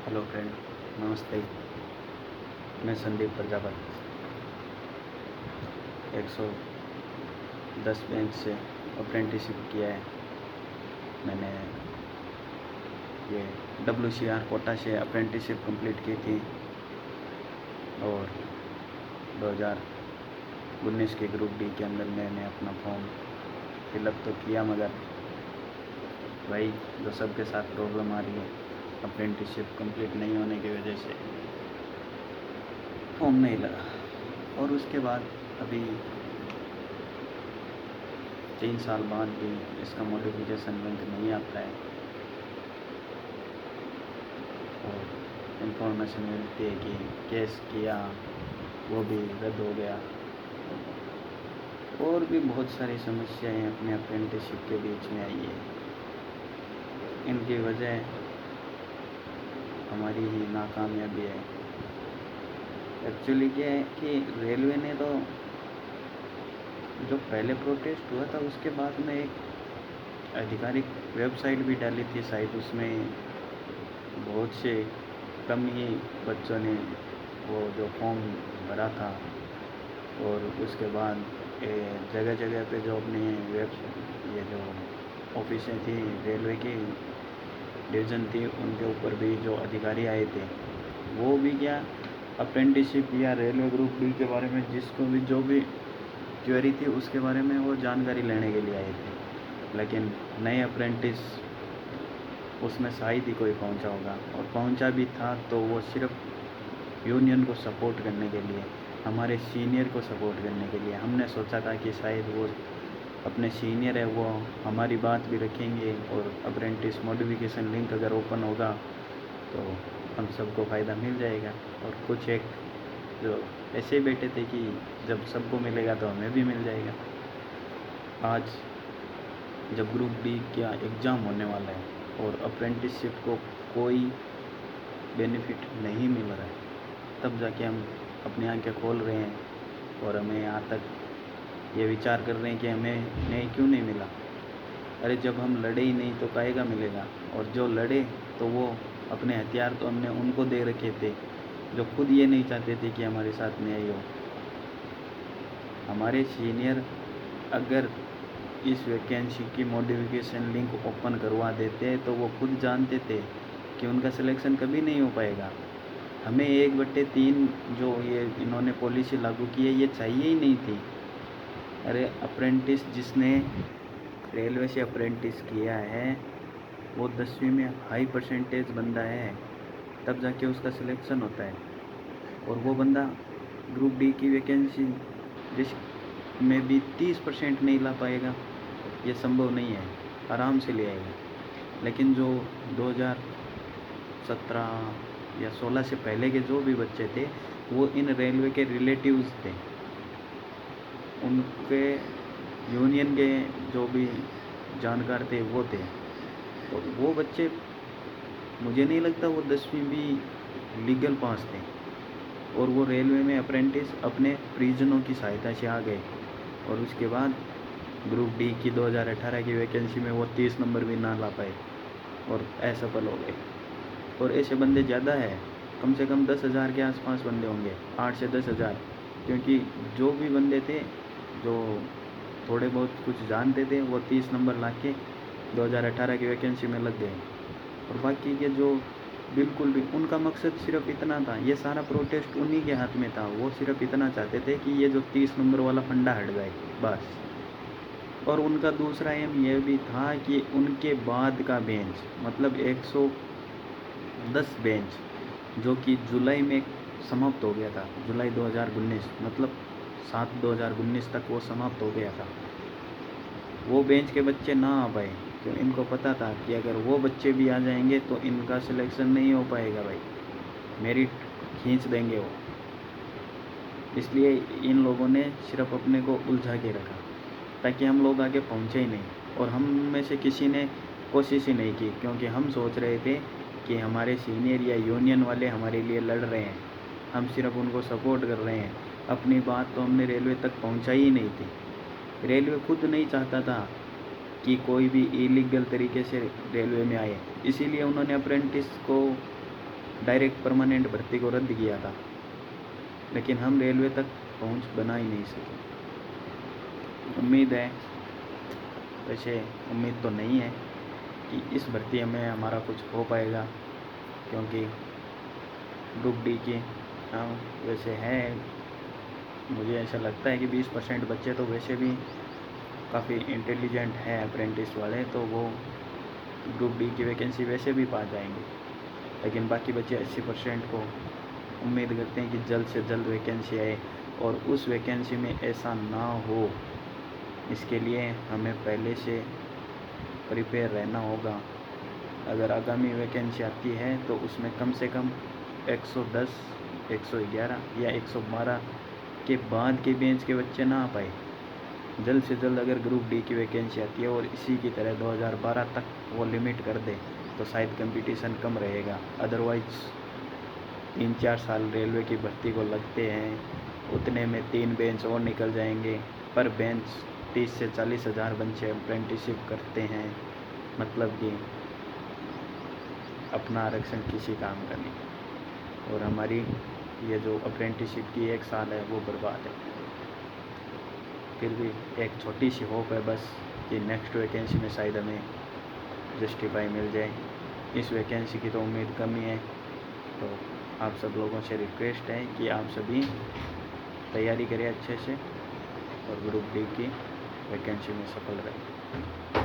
Hello friend, नमस्ते। मैं Sandeep Prajapati 110 bench से अप्रेंटिसशिप किया है। मैंने ये WCR कोटा से अप्रेंटिसशिप कंप्लीट की थी और 2019 के ग्रुप डी के अंदर मैंने अपना फॉर्म फिलअप तो किया, मगर भाई जो सबके साथ प्रॉब्लम आ रही है, अप्रेंटिसशिप कंप्लीट नहीं होने की वजह से फॉर्म नहीं लगा। और उसके बाद अभी 3 साल बाद भी इसका मॉडिफिकेशन लिंक नहीं आता है और इन्फॉर्मेशन मिलती है कि केस किया, वो भी रद्द हो गया। और भी बहुत सारी समस्याएं अपने अप्रेंटिसशिप के बीच में आई है। इनकी वजह हमारी ही नाकामयाबी है। एक्चुअली क्या है कि रेलवे ने तो जो पहले प्रोटेस्ट हुआ था उसके बाद में एक आधिकारिक वेबसाइट भी डाली थी शायद, उसमें बहुत से कम ही बच्चों ने वो जो फॉर्म भरा था। और उसके बाद जगह जगह पे जो अपने ये जो ऑफिसें थी रेलवे की डिवीज़न थी, उनके ऊपर भी जो अधिकारी आए थे वो भी क्या अप्रेंटिसशिप या रेलवे ग्रुप डी के बारे में जिसको भी जो भी क्वेरी थी उसके बारे में वो जानकारी लेने के लिए आए थे। लेकिन नए अप्रेंटिस उसमें शायद ही कोई पहुंचा होगा, और पहुंचा भी था तो वो सिर्फ यूनियन को सपोर्ट करने के लिए, हमारे सीनियर को सपोर्ट करने के लिए। हमने सोचा था कि शायद वो अपने सीनियर है, वो हमारी बात भी रखेंगे और अप्रेंटिस मॉडिफिकेशन लिंक अगर ओपन होगा तो हम सबको फ़ायदा मिल जाएगा। और कुछ एक जो ऐसे ही बैठे थे कि जब सबको मिलेगा तो हमें भी मिल जाएगा। आज जब ग्रुप डी का एग्ज़ाम होने वाला है और अप्रेंटिसशिप को कोई बेनिफिट नहीं मिल रहा है, तब जाके हम अपनी आंखें खोल रहे हैं और हमें यहाँ तक ये विचार कर रहे हैं कि हमें न्याय क्यों नहीं मिला। अरे जब हम लड़े ही नहीं तो काहेगा मिलेगा। और जो लड़े तो वो अपने हथियार तो हमने उनको दे रखे थे जो खुद ये नहीं चाहते थे कि हमारे साथ न्याय हो। हमारे सीनियर अगर इस वैकेंसी की मॉडिफिकेशन लिंक ओपन करवा देते तो वो खुद जानते थे कि उनका सिलेक्शन कभी नहीं हो पाएगा। हमें 1/3 जो ये इन्होंने पॉलिसी लागू की है ये चाहिए ही नहीं थी। अरे अप्रेंटिस जिसने रेलवे से अप्रेंटिस किया है वो 10वीं में हाई परसेंटेज बंदा है, तब जाके उसका सिलेक्शन होता है। और वो बंदा ग्रुप डी की वैकेंसी जिस में भी 30% नहीं ला पाएगा, ये संभव नहीं है। आराम से ले आएगा। लेकिन जो 2017 या 16 से पहले के जो भी बच्चे थे वो इन रेलवे के रिलेटिव्स थे, उनके यूनियन के जो भी जानकार थे वो थे। और वो बच्चे मुझे नहीं लगता वो 10वीं भी लीगल पास थे, और वो रेलवे में अप्रेंटिस अपने परिजनों की सहायता से आ गए। और उसके बाद ग्रुप डी की 2018 की वैकेंसी में वो 30 नंबर भी ना ला पाए और असफल हो गए। और ऐसे बंदे ज़्यादा है, कम से कम 10,000 के आसपास बंदे होंगे, 8 से 10,000। क्योंकि जो भी बंदे थे जो थोड़े बहुत कुछ जानते थे वो 30 नंबर ला के 2018 की वैकेंसी में लग गए। और बाकी के जो बिल्कुल भी, उनका मकसद सिर्फ इतना था, ये सारा प्रोटेस्ट उन्हीं के हाथ में था। वो सिर्फ इतना चाहते थे कि ये जो 30 नंबर वाला फंडा हट जाए बस। और उनका दूसरा एम ये भी था कि उनके बाद का बेंच मतलब 110 बेंच जो कि जुलाई में समाप्त हो गया था, जुलाई 2019 मतलब 7/2019 तक वो समाप्त हो गया था। वो बेंच के बच्चे ना आ पाए तो इनको पता था कि अगर वो बच्चे भी आ जाएंगे तो इनका सिलेक्शन नहीं हो पाएगा भाई, मेरिट खींच देंगे वो। इसलिए इन लोगों ने सिर्फ अपने को उलझा के रखा ताकि हम लोग आगे पहुँचे ही नहीं। और हम में से किसी ने कोशिश ही नहीं की, क्योंकि हम सोच रहे थे कि हमारे सीनियर या यूनियन वाले हमारे लिए लड़ रहे हैं, हम सिर्फ उनको सपोर्ट कर रहे हैं। अपनी बात तो हमने रेलवे तक पहुँचाई ही नहीं थी। रेलवे खुद नहीं चाहता था कि कोई भी इलीगल तरीके से रेलवे में आए, इसीलिए उन्होंने अप्रेंटिस को डायरेक्ट परमानेंट भर्ती को रद्द किया था, लेकिन हम रेलवे तक पहुंच बना ही नहीं सके। उम्मीद है, वैसे उम्मीद तो नहीं है कि इस भर्ती में हमारा कुछ हो पाएगा, क्योंकि ग्रुप डी की वैसे है, मुझे ऐसा लगता है कि 20% बच्चे तो वैसे भी काफ़ी इंटेलिजेंट हैं अप्रेंटिस वाले, तो वो ग्रुप डी की वैकेंसी वैसे भी पा जाएंगे। लेकिन बाकी बच्चे 80% को उम्मीद करते हैं कि जल्द से जल्द वैकेंसी आए, और उस वैकेंसी में ऐसा ना हो, इसके लिए हमें पहले से प्रिपेयर रहना होगा। अगर आगामी वैकेंसी आती है तो उसमें कम से कम 110, 111 या 112 के बाद के बेंच के बच्चे ना आ पाए। जल्द से जल्द अगर ग्रुप डी की वैकेंसी आती है और इसी की तरह 2012 तक वो लिमिट कर दे तो शायद कंपटीशन कम रहेगा। अदरवाइज़ 3-4 साल रेलवे की भर्ती को लगते हैं, उतने में 3 बेंच और निकल जाएंगे। पर बेंच 30 से 40 हज़ार बच्चे अप्रेंटिसशिप करते हैं, मतलब कि अपना आरक्षण किसी काम का नहीं, और हमारी ये जो अप्रेंटिसशिप की 1 साल है वो बर्बाद है। फिर भी एक छोटी सी होप है बस कि नेक्स्ट वैकेंसी में शायद हमें जस्टिफाई मिल जाए। इस वैकेंसी की तो उम्मीद कम ही है, तो आप सब लोगों से रिक्वेस्ट है कि आप सभी तैयारी करें अच्छे से और ग्रुप डी की वैकेंसी में सफल रहें।